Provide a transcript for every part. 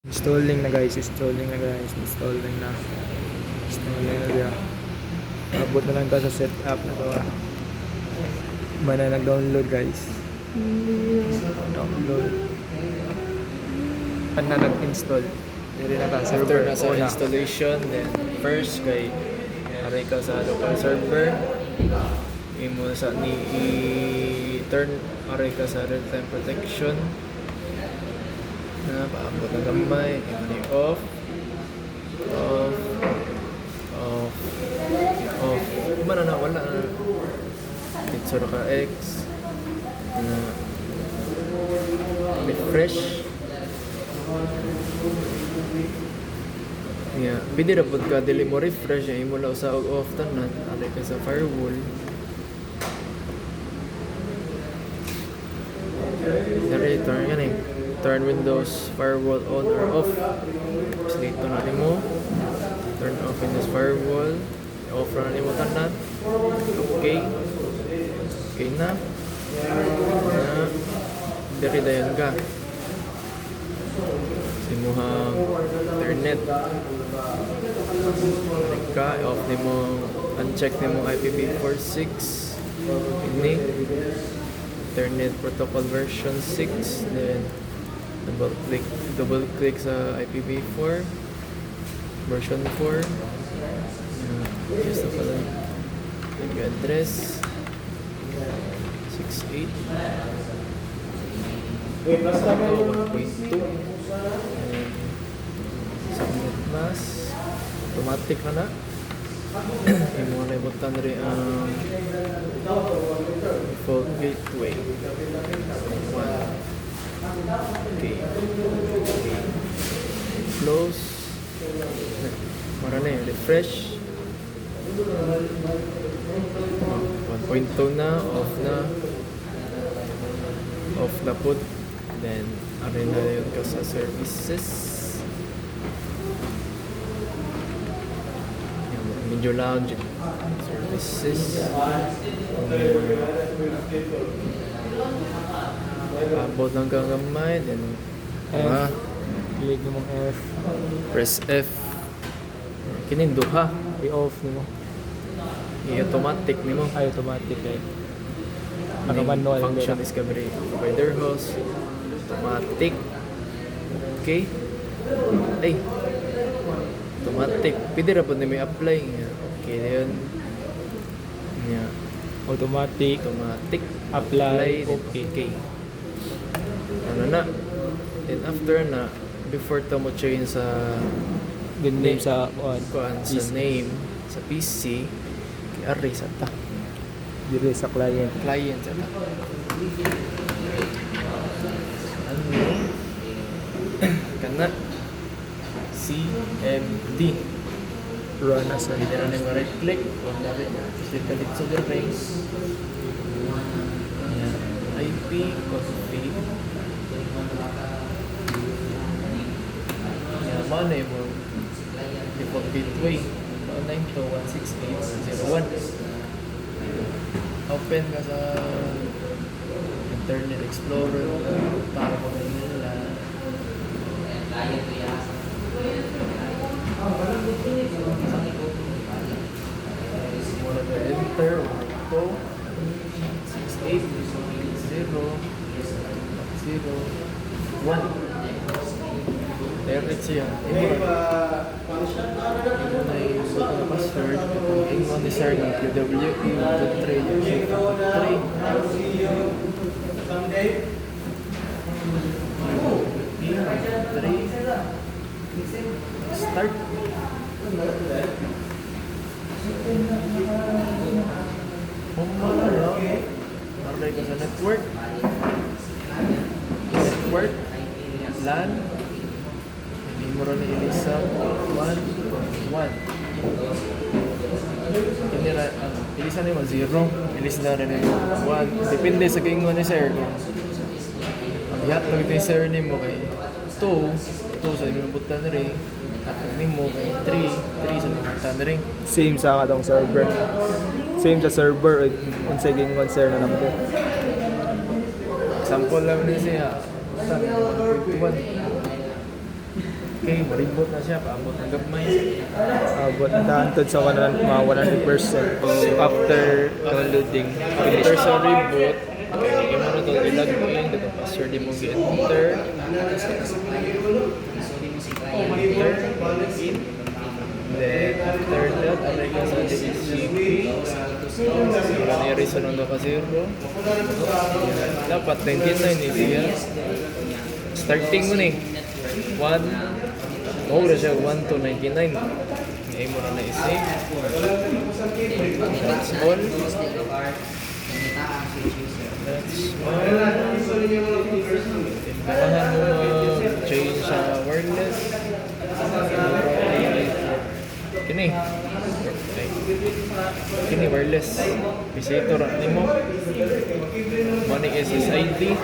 Installing na guys, installing na dia. Abot na lang ta sa setup na to. Mana nag-download guys. Download. Na nag-install. Dili na ta After server nasa una. installation, then first kay aray ka sa local server, imo sa ni i-turn aray ka sa real-time protection na paabot ng gamay, imo ni off, kumana na wala na picture ka X na refresh. Yeah, pwede na po ka dili mo refresh imo lang sa off tanan alay ka sa firewall. Turn yan eh. Turn Windows firewall on or off. Select na nimo. Turn off Windows firewall. Off na nimo tanan. Okay. Okay na. Diri dayon ka. Simuhang internet. Ka off nimo, uncheck nimo IPv4 6. Ini Internet Protocol version 6, then double click sa IPv4 version 4. Yes na pala yung address 68 1.2 and submit mask automatic na yung mga naibutan rin ang default gateway 1. Okay. Close. Mara na yun. Refresh. 1.2 na. Off na. Off na po. Then, arin na yun ka sa services. Medyo lounge. Services. Abot ng gamay. Then, F. Click mo F. press F. Kininduha. I-off nimo. I-automatic nimo. Ay automatic eh. Name Manual function din. discovery provider host. Automatic. Okay. Ay. Automatic. Pwede ra po na may apply. Okay na yun. Yeah. Automatic. Automatic. Apply. Okay. Okay. Ano na. Then after na, before to mo change sa Good name sa kuan sa PC. name sa PC, kay sa ta. Dili sa client. Client sa ta. Ano? Kana CMD. Run as a Pwede na nyo right click. Kung na rin. Click ka dito sa device. Ayan. IP config. Ayan. Mana mo default gateway 192.168.0.1. Open ka sa Internet Explorer para mo nila. Muna ka enter 1.2.68.0.1. Direct siya. Imo na yung password. Imo ni sir ng PWE.3 start. Marlay ka sa network. LAN. Hindi mo rin ilisa 1.1. Ilisa na yung 0. Ilisa na rin yung 1. Depende sa kingon ni sir. Ang ihatag ni sir ni mo kay 2 sa ibinubutan na rin. Hatag ni mo kay 3 sa ibinubutan na rin. same sa katong server. Same sa server unsay gingon sir na namo. Example lang din siya. 1.1. Okay, marimbot na siya, paabot ng gamay. Abot na taantod sa 100%. So after downloading, finish. After sa reboot, okay, imo na to i-log in, daga password mo gi-enter. Then after that, aray ka sa DHCP. Wala na i-reason ng ka zero. Dapat 99 eh siya. Starting mo ni 1. Oh, na siya 1 to 99. Ngayon mo na i-save. That's all. Ganahan mo mag-change sa wireless. Kini wireless. Visitor ni mo. Money SSID.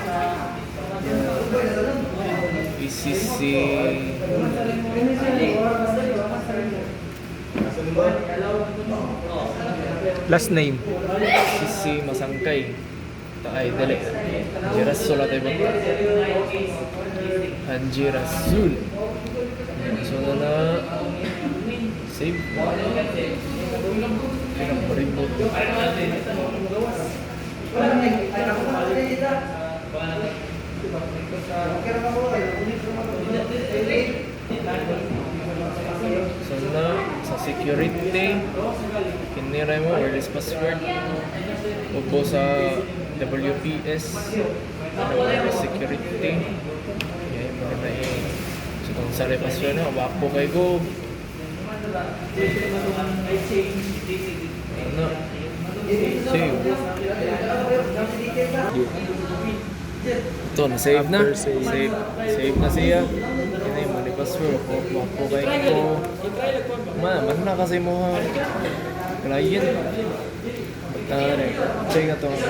ECC. Last name. ECC Masangkay. Ay, dali. Girasol at ibang. Girasol. So na save. Pinag-remote. So na sa security, kinira mo wireless password. Upo sa WPS, wireless security. Okay, maganda yung so kung sa password na, wapo kay go. Ano? Save. Ito, na-save na. After save. Save na siya. Yan yung money password. Wapo kay go. Man na kasi mo client. Check na ito ang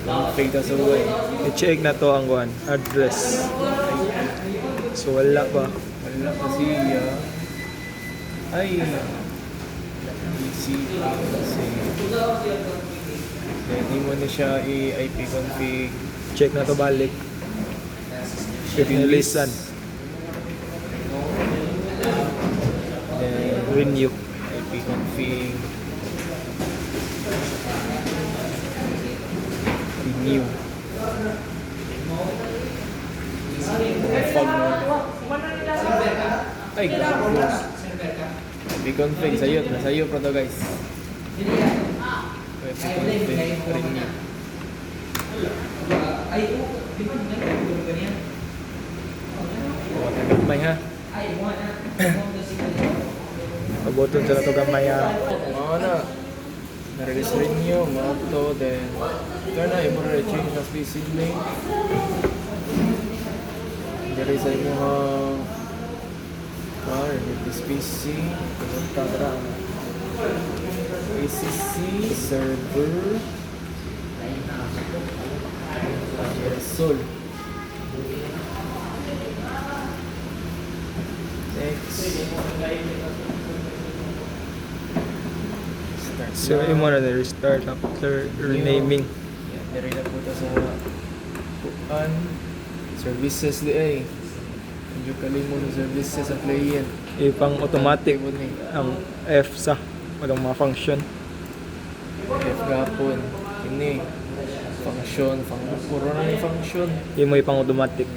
config na sa way. I-check na to ang address. So wala pa. Wala kasi ay easy kasi hindi mo na siya i-IP config. Check na to balik. If nilisan. Then Renew. IP config. Renew. Fog mo. Ay, gago. IP config, sayo pa to guys. IP config, renew. May ha? Paboton sa na to gamay ha. Mga na. Na-release rin nyo, mga to, then kaya na, yung mga change na species name. Dari sa inyo release PC, pumunta ka ACC, server, Sol. Next. Start So imo na restart after renaming. Yan, dari na po ito sa kuan. Services di ay. Medyo kalimo ng services sa client. Ipang automatic mo ni. ang F sa mga function. F gapon. Ini. Function. Puro na yung function. Imo ipang automatic.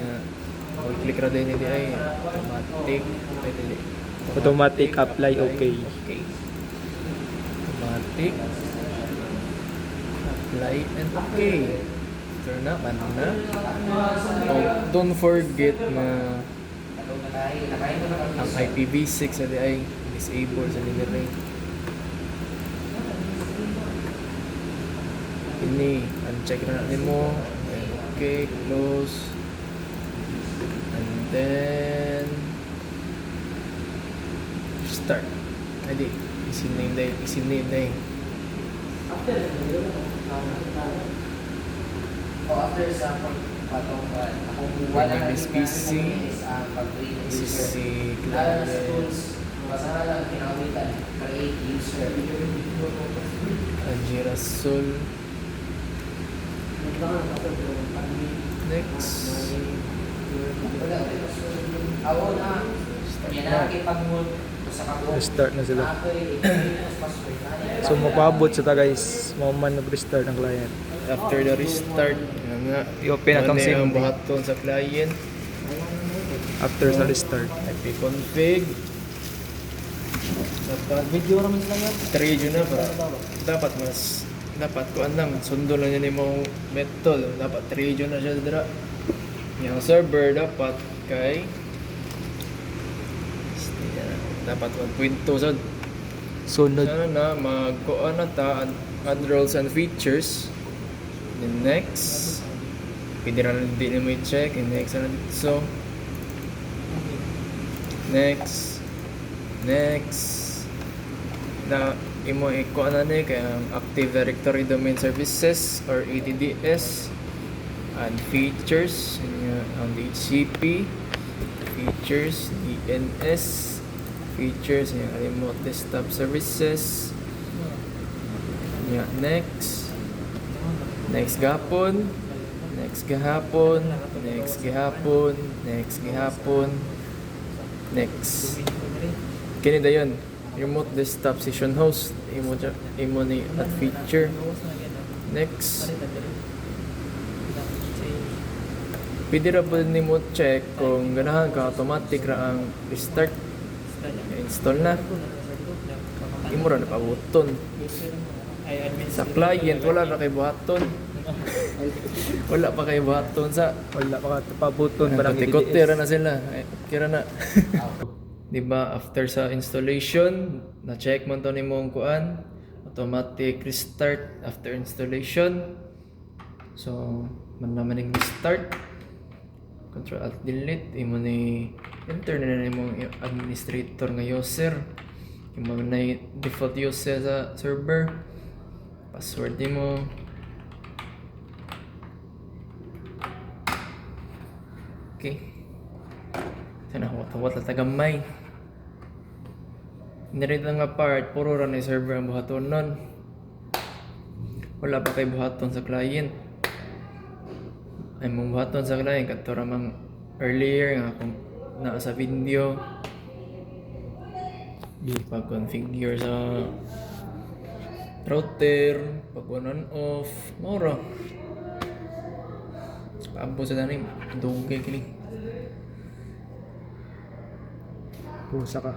Click ra din hindi ay automatic. Pwede. Automatic apply okay. Okay. Automatic. Apply and okay. Turn na, na. Oh, don't forget na ang IPv6 ay disable sa nilagay. Ini, uncheck na natin mo. Okay, close. And then start. Adi, isiname day. After sa patong My name is PC. This is si Clarence. Masalah kinawitan, create user. Girasol. Next. Ako na. Yan na nakipag-mood sa kabuk. Restart na sila. Ako mas password na. So mapabot sa ta guys, mo man nag-restart ang client. After the restart, yan nga. I-open na tong Ano yung SIM. buhaton sa client. After sa restart. IP-config. Dapat video naman sila nga. Trade yun na para dapat kuan lang sundo lang yun yung method. Dapat trade yun na siya dira. Yung server dapat kay dapat 1.2 so Sunod. sana na mag-kuan na ta add roles and features. Then next pwede na lang din mo i-check and next na dito so next na imo ikuan na ni kay ang Active Directory Domain Services or ADDS and features ang DHCP features DNS features yung remote desktop services next gahapon next kini dayon remote desktop session host imo ni at feature next pwede ra ba nimo check kung ganahan ka automatic ra ang restart install na imo ra na pabuton sa client wala na kay buhaton wala pa kay buhaton sa Wala pa ka pabuton barang kote ra na sila kira na di ba after sa installation na check man to nimong kuan automatic restart after installation so man naman ning restart control alt delete imo ni enter na nimong administrator nga user imo na default user sa server password nimo okay sana wata tagamay nirito nga part puro ra na server ang buhaton nun wala pa kay buhaton sa client ay mong buhaton sa client kadto ra mang earlier nga kung naa sa video pag-configure sa router pag on off mora paabo sa danim dugay kini Pusa ka.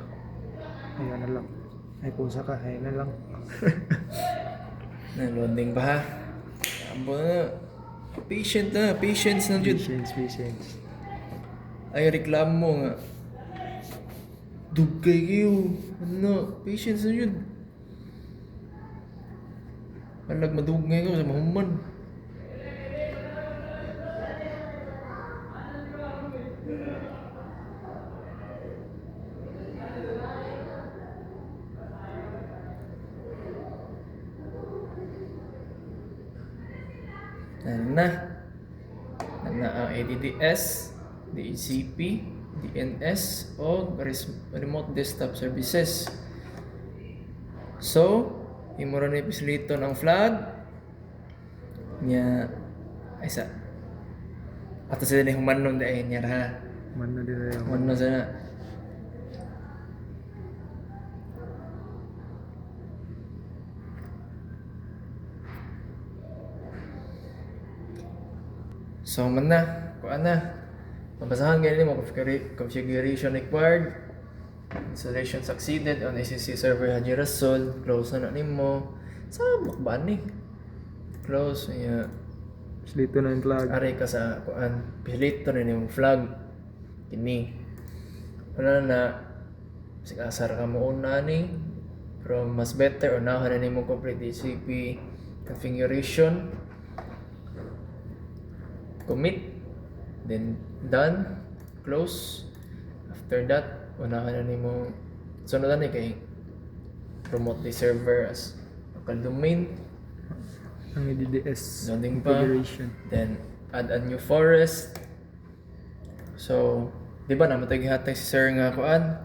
Ayan na lang. Ay pusa ka, ayan na lang. loading pa ha paabo na patience na jud Patience. ay reklamo nga dugay kayo patience na yun palag madugay ko sa mahuman na ang ADDS, DHCP, DNS o remote desktop services. So, imo ra ni pisliton ang flag nya ay sa ato sila ni humanon dai nya ha Man na din yung humanon sana so man na kuan na mabasahan ganyan mo configuration required installation succeeded on ACC server Haji Rasul close na nimo sabak ba ni close ya Slito na yung flag. are ka sa kuan pilito na yung flag kini wala na sig asar ka mo una ni pero mas better unahan na nimo complete DHCP configuration commit then done close after that unahan na nimo sunod na kay promote the server as local domain Ang ADDS loading pa configuration. then add a new forest so di ba naman tayo gihatag si sir nga kuan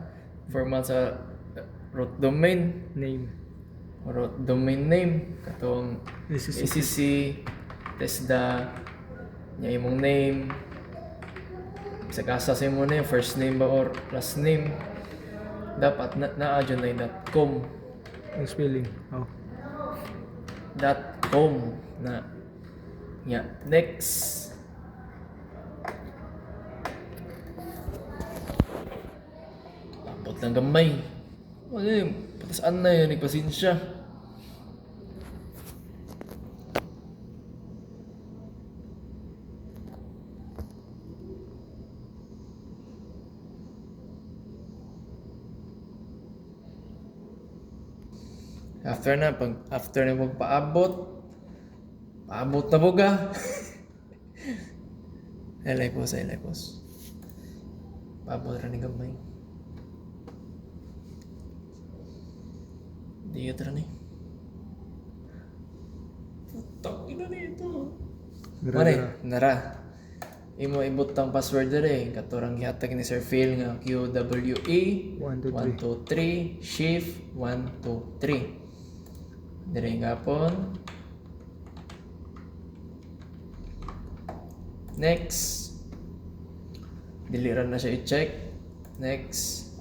format sa root domain Name. root domain name katong ACC. ACC TESDA nya imong name Sagasa sa mo na yung first name ba or last name. Dapat na-adyo na yung .com. Ang spelling. Oh. .com na. Yeah. Next. Abot lang gamay. Ano yun? Patasaan na yun. Nagpasensya. After na pagpaabot, paabot na buga. Ilay pos. Paabot ra ni gamay. Diyot ra ni. Putak ina nito. Mare, nara. Imo ibutang password dere katurang gihatag ni Sir Phil nga QWE 123 shift 123. Dire gapon. Next. Diliran na siya i-check. Next.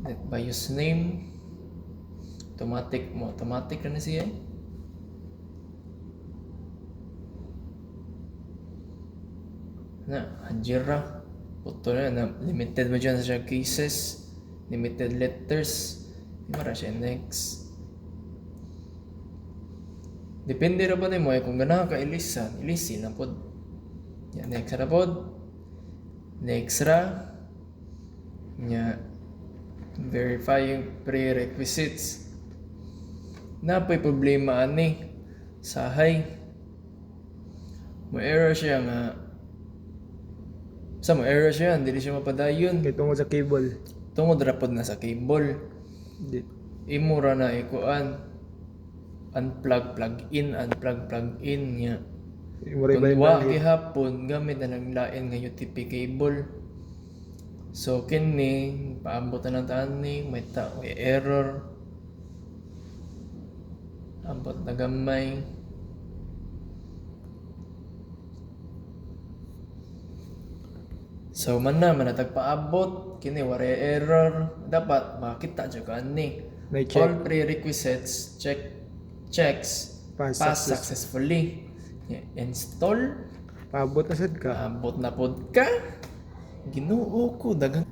Net by username. Automatic na siya. Na, Hajira. Puto na limited ba dyan sa cases. Limited letters. Di mara siya next. Depende ra ba ni mo kung ganahan ka ilisi na pod. Ya next ra pod. Next ra. Nya verifying prerequisites. Napay problema ani. Sahay. Mo error siya nga. Mo error siya, dili siya mapadayon. Kaya tungkol sa cable. Tungod ra pod na sa cable. Di. Imo ra na ikuan. Unplug, plug in niya. Kung wa gihapon gamit na lang lain nga UTP cable. So kini paabot na lang taan ni may error. Abot na gamay. So man natagpaabot kini wala error. Dapat makita jud ani. All prerequisites checks pass successfully. Install. Paabot na sad ka. Paabot na pod ka. Ginoo ko dagang.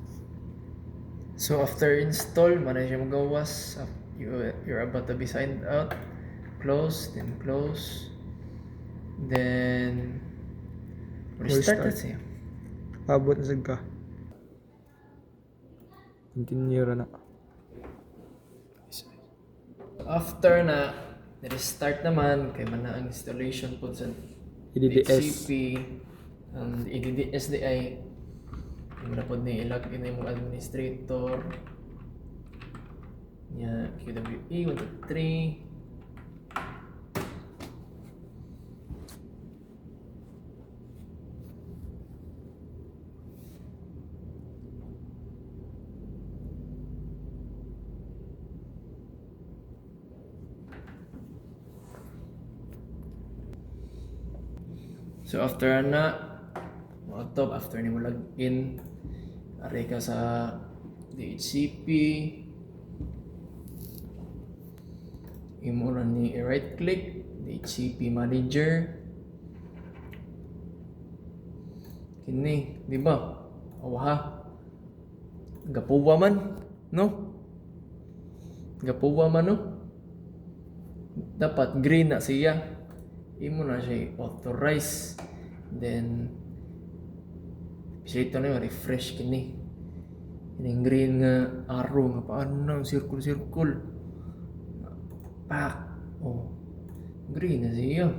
So after install, man siya magawas. You're about to be signed out. Close, then close. Then restart na siya. Paabot na sad ka. Continue ra na. After na restart naman kay man na ang installation po sa EDDS. HCP and EDDSDI yung na po ni ilog in yung administrator niya QWE 123. So after after ni mo login, aray ka sa DHCP, imo ra ni right click, DHCP manager. Kini, di ba? Awaha. Gapuwa man, no? Gapuwa man, no? Dapat green na siya. Imo na siya authorize. Then ito na yung refresh kini. Yung green nga arrow nga paano na circle. Pak. Oh. Green na siya.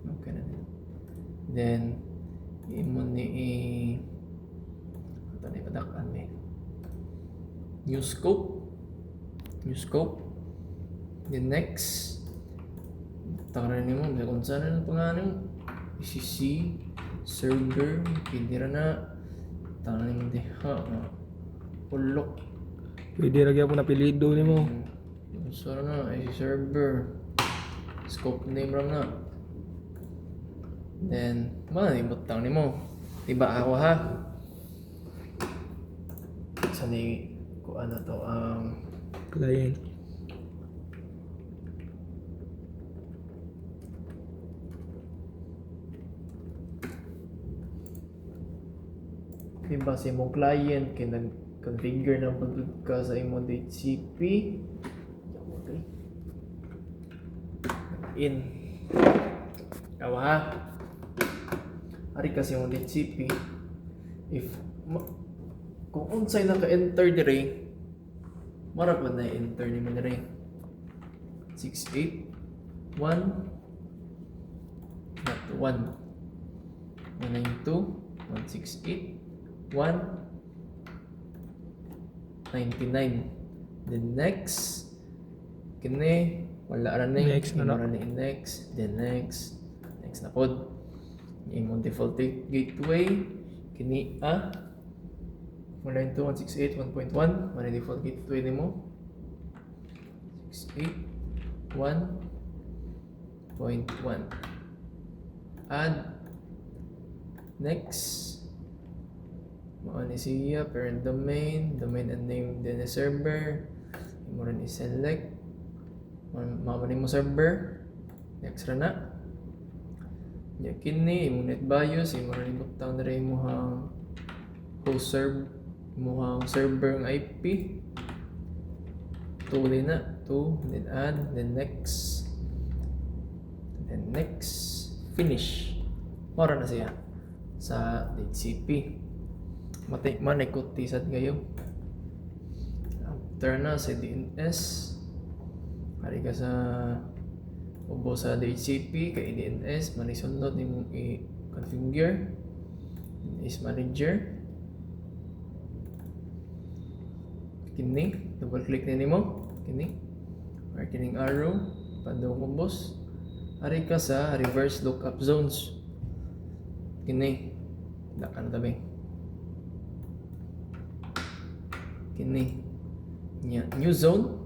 Okay na din. Then imo ni ito na ipadakan ni new scope. Then next, takaran ni mo, kung saan na pangalan mo, ECC, server, hindi na, takaran ni mo diha, ulok. Pwede lagi ako napilido ni mo. So na, ECC server, scope name lang na. Then manimutang nimo. Diba ako ha? Sa ni ko ano to Client. diba sa imong client kay nag-configure na pagod ka sa imong DHCP. Okay. In. Awa ha? Ari kasi imong DHCP. If kung unsay naka-enter dire, mara pa na enter ni mo dire. 681 not 1 192 168 199. Then next kini wala ra ni Next, ano? ra ni next, then next na pod imong default gateway kini 192.168.1.1 man default gateway nimo 681.1 add next mao ni siya parent domain and name din ni server imo rin i-select mao ni mo server next ra na nya kini imo net BIOS imo rin ibutang diri imong host imong server ang IP 2 din na 2 then add then next finish mora na siya sa DHCP manikot sad kayo after na sa DNS hari ka sa ubo sa DHCP kay DNS manisunod nimong i-configure is manager kini double click na nimo kini or kining arrow padung ubos hari ka sa reverse lookup zones kini dakan tabi kini nya new zone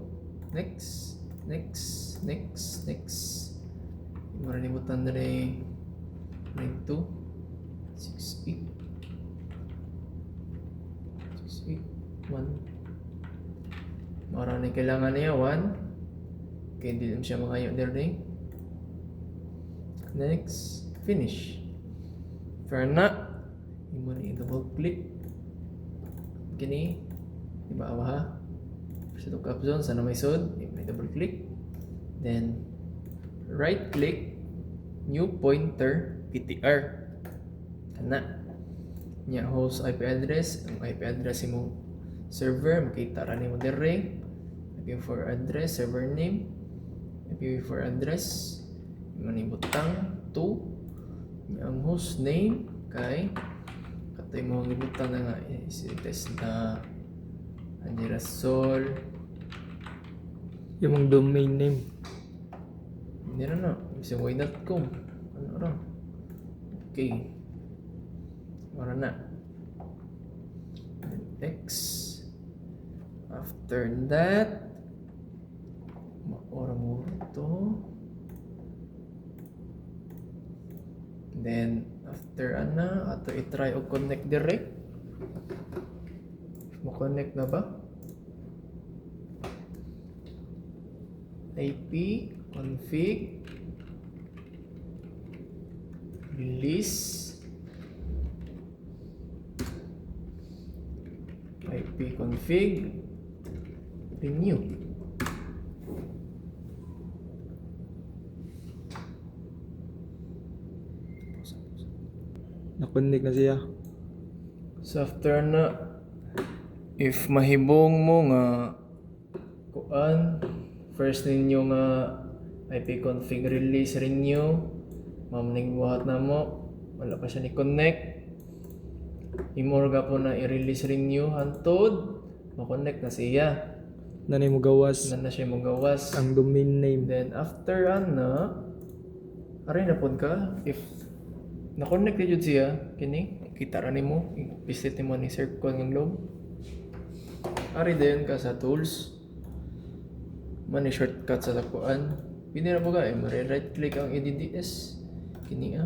next imo rin ibutan diri 1 mara ni kailangan niya 1 kaya hindi siya makayo diri next finish fair na imo rin i-double click kini diba awa ha sa lookup zone sana may sod imo double click then right click new pointer PTR kana nya host IP address ang IP address imong server makita ra nimo dire IP4 address server name IP4 address imo ni butang 2 nya ang host name kay katay mo ang ibutang na nga test na Andirasol Yung domain name. hindi na isang way.com ano ra okay wala na next after that maora mo to then after ato i-try o connect direct mo connect na ba IP config release IP config renew Na-connect na siya. so after na if mahibong mo nga kuan first ninyo nga IP config release renew mamning buhat na mo wala pa siya ni connect imorga po na i-release renew hantod ma-connect na siya Nanay mo gawas na siya magawas ang domain name. then after aray na pod ka if na-connect na jud siya kini kita ra nimo visit nimo ni circle ng globe ari din ka sa tools man shortcut sa tapuan pili ra po ka right click ang ADDS kini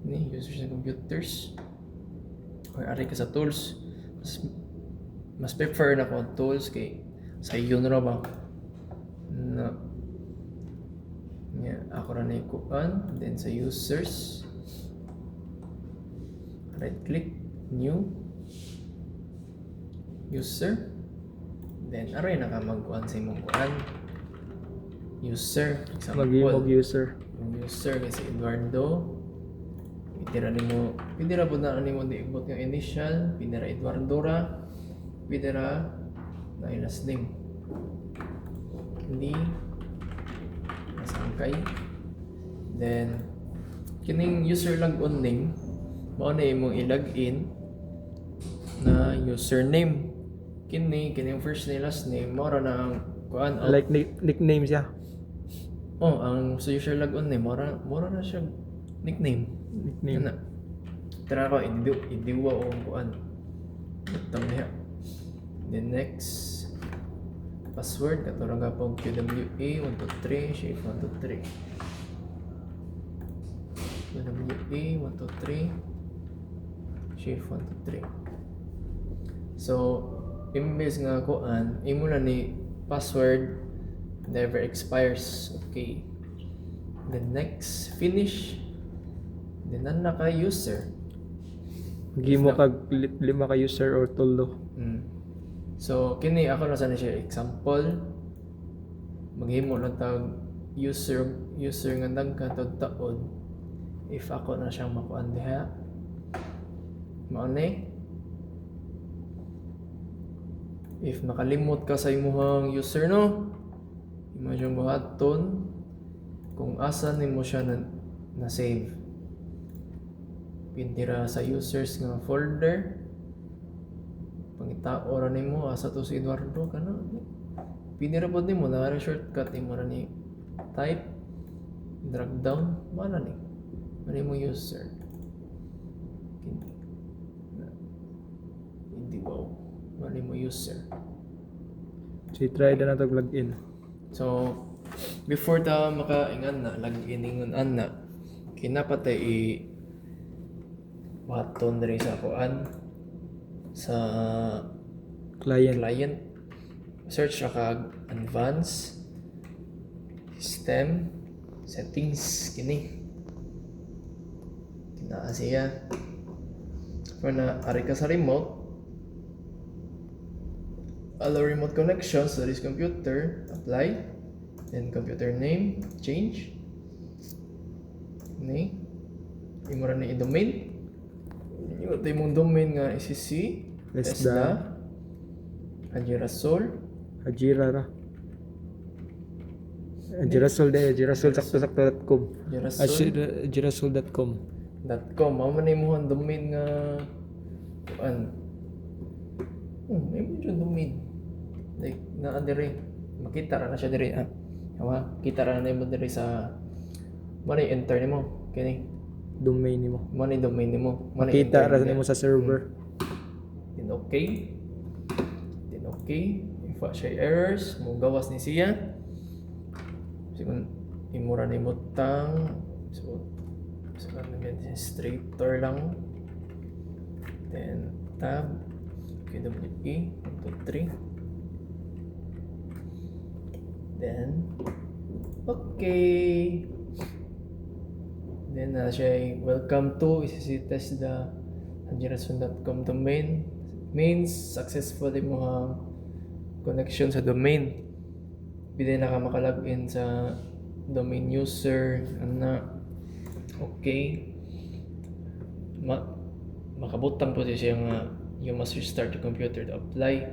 Ni users ng computers. Or ari ka sa tools. Mas prefer na ko ang tools kay sa yun ra ba na ako ra na ikuan. Then sa users, right click, new user. Then aray na ka magkuan sa imong kuan user. Mag-imog user. Yung user kasi Eduardo. Pwede ra po na mo diibot yung initial. Pwede ra Eduardo ra. Pwede ra na yung last name. Hindi nasangkay. Then kining user logon name mao na imong i-login na username. Kining first name last name mao ra na ang kuan Like nickname siya. ang sa user logon name mora na siya nickname. Nickname. Ano? Tara ko idiwa o kuan. Butang niya. Then next password katurang ka pong QWA 123 shape 123. QWA 123 shape 123. So imbes nga kuan imo na ni password never expires. Okay. Then next finish. Then naka user. Gimo kag 5 ka user or tulo. So kini ako na sana siya example. Maghimo lang tag user nga daghan tag taon. If ako na siyang makuan diha. Mao ni. If nakalimot ka sa imong user no, imo siyang buhaton kung asa nimo siya na save. Pindira sa users nga folder. Pangitao ra nimo asa to si Eduardo kana. Pindira pod nimo na shortcut nimo ra ni type drag down mana ni. Ano mo user? Hindi wow. Ano mo user? So try na natag login. So before ta makaingan na login ingon ana kinapatay buhaton diri sa kuan sa Client. search ra kag advanced system settings kini kinaa siya kung na ari ka sa remote allow remote connections to this computer apply then computer name change ni imo ra ni i-domain yung mong domain nga ICC Tesla. Girasol Ajira ra. Girasol de Girasol sakto.com. Girasol.com. .com mao man imo ang domain nga kuan may mo yung domain like naa diri makita ra na siya diri kita ra na mo diri sa money enter nimo kini Domain nimo. money domain nimo Makita ra nimo sa server. then okay if siya errors mo gawas ni siya sigun imo ra nimo tang so administrator lang then tab QWE 123 then okay then siya welcome to icc-test.girasol.com domain means successfully mo ang connection sa domain pwede na ka makalogin sa domain user okay makabutang po siya nga you must restart your computer to apply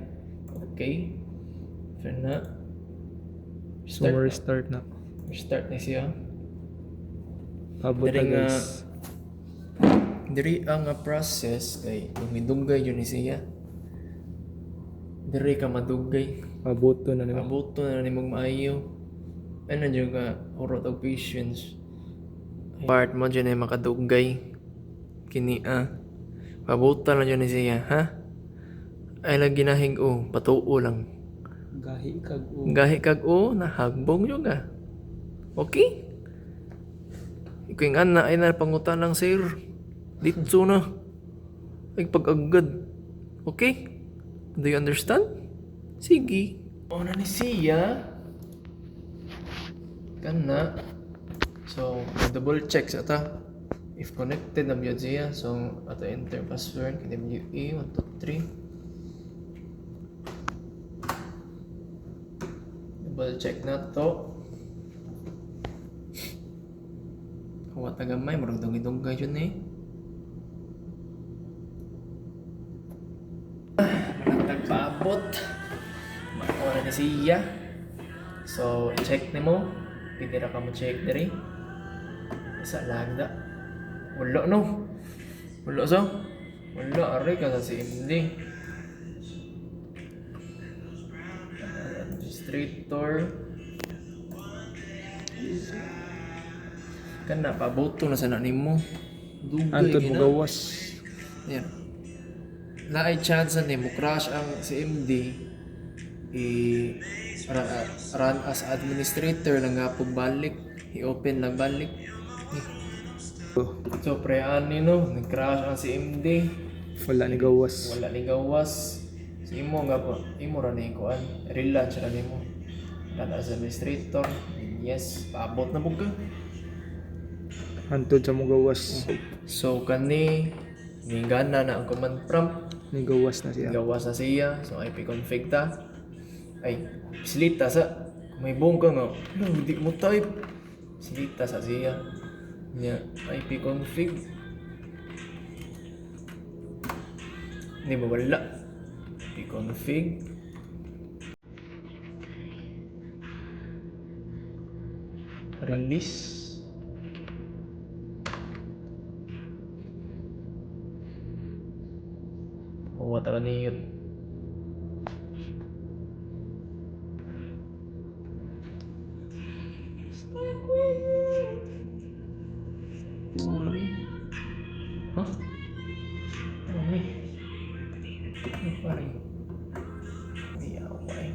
okay so na Restart na. restart na siya Abot na Diri nga guys. diri ang process kay dumidugay yun ni siya diri ka madugay Pabuto na nimo. mabuto na nimong maayo ano dyan ka urot og patience part mo dyan ay makadugay kini pabuta na dyan ni siya ay lagi nahing patuo lang Gahi kag gahi kag nahagbong yun okay Ikaw yung ana ay napangutan ng sir. Dito na. Ay pag-agad. Okay? Do you understand? Sige. O na ni siya. Kana. So, double check sa ta. If connected na biyod siya. So, ato enter password. KWA 123. Double check na to. Kuha tagamay. Marang dungay-dungay yun eh. Nagpaabot. Makuha na siya. So, check ni mo. Pwede na ka mo check diri. Isa lang da. Wala no. Wala so. Wala. Aray ka sa CMD. Administrator. Kan na paboto na sa nanim mo. Dugay Antod mo gina. gawas. Yan. Naay chance ni mo crash ang CMD run as administrator lang nga balik i-open lang balik. So pre ani no nag-crash ang CMD Wala ni gawas. wala ni gawas so imo nga po imo ra ni kuan relaunch ra nimo run as administrator yes paabot na pug ka. Antod sa mo gawas. So kani gana na ang command prompt. Ni gawas na siya. Gawas na siya. So, ip-config ta. Ay, silita sa. May bongga nga. No, hindi mo type. Silita sa siya. Nya, ip-config. Hindi ba wala? Ip-config. Release. Kuha talaga niyo. Hah? Ano ni? Pare. Away.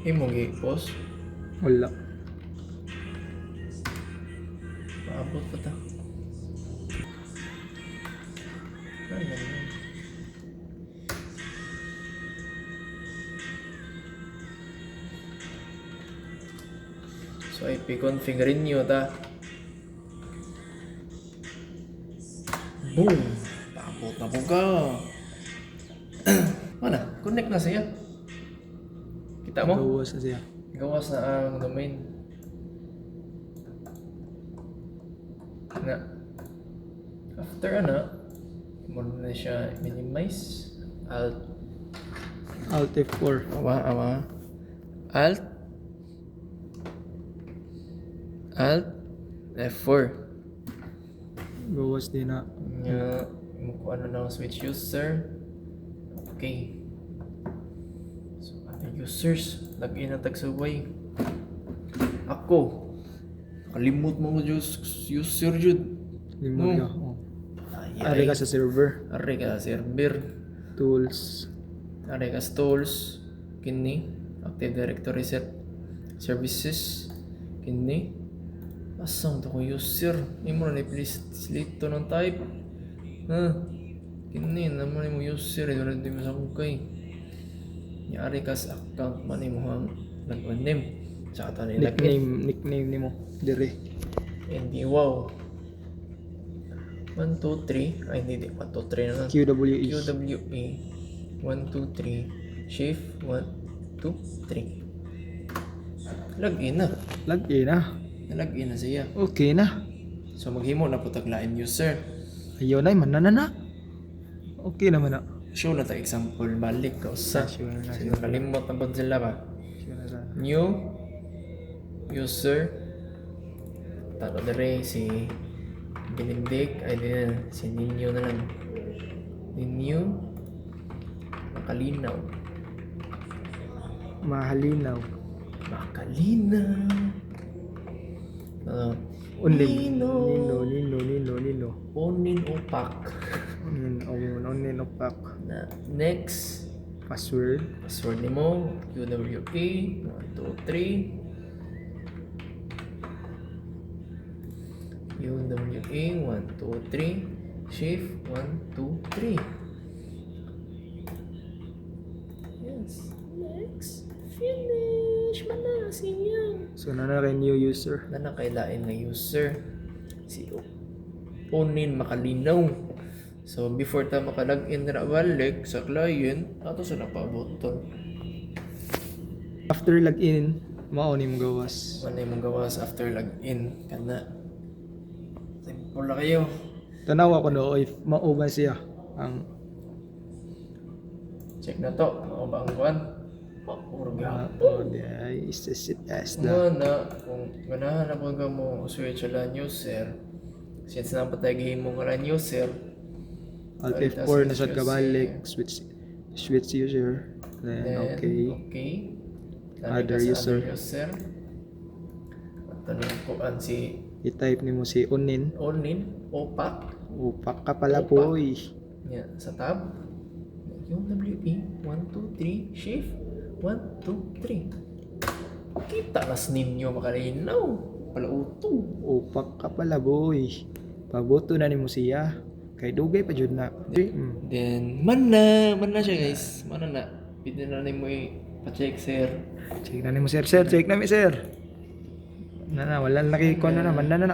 Imo gi-post. Wala. Paabot pa ta. Ano yan? So, ip-configure nyo ta. Boom! Paabot na po ka. Mana? Connect na siya. Kita mo? Gawas na siya. Gawas na ang domain. Na. After mo na siya minimize. Alt F4. Awa. Alt F4. Gawas din na. Kung ano na ang switch user. Okay. So, ano users? Login ang tagsubay. Ako. Nakalimot mo user jud. Limo No. niya. Oh. Ari ka sa server. Ari ka sa server. Tools. Ari ka sa tools. Kini. Active Directory set. Services. Kini. Asam to ko user. Imo na i-please dito ng type. Kini naman mo user. Ito rin mo sa kukay. Ari ka sa account man mo ang name. Sa ata nila. Nickname ni mo. Dire. Hindi wow. 1, 2, 3. Ay hindi. 1, 2, 3 na lang. QWE. QWA 1, 2, 3 shift 1, 2, 3 login na. Login na. Nalagin na siya. Okay na. So maghimo na po taglain user. Ayaw na. Manana. Okay naman na. Show na ta example balik ka usa. Sure na. So nakalimot na po sila ba? Sure na. New user. Talo dire si Benedict. Ay din si Ninyo na lang. Ninyo. Makalinaw. Mahalinaw. Makalinaw. Unlim. Nino. Nino. Onin upak. Onin opak. Na next, Password. password nimo UWA 123 UWA 123 shift 123. Yes, next, finish man na siya. So na rin new user. Na nakailain nga user si Onin Makalinaw. So before ta makalagin na balik sa client, ato sa napabuton. After login, mauni mo gawas. Ano yung gawas after login kana. Simple na kayo. Tanawa ko no if mauban siya ang Check na to. Ano ba ang kuwan? Urga. di ay isesit as Nga na. na, kung ganahan na baga mo switch ala user, since napatagin mo nga lang user, Alt F4 na sa kabalik, switch user. Then okay. Lagi Other ka sa user. other user. At tanong ko an si I-type nimo si Onin. Onin, Opak, Upak ka pala Upak. boy. niya, sa tab, yung WE, 1, 2, 3, shift, 1, 2, 3. Kita nas ninyo makalinaw. Palautong. Upak ka pala boy. Paboto na nimo siya. Kay dugay pa jud na. Then, man na siya guys. Man na. Pwede na mo i-check sir. Check na nimo sir. Check na mi sir. Na wala nakikon na naman na.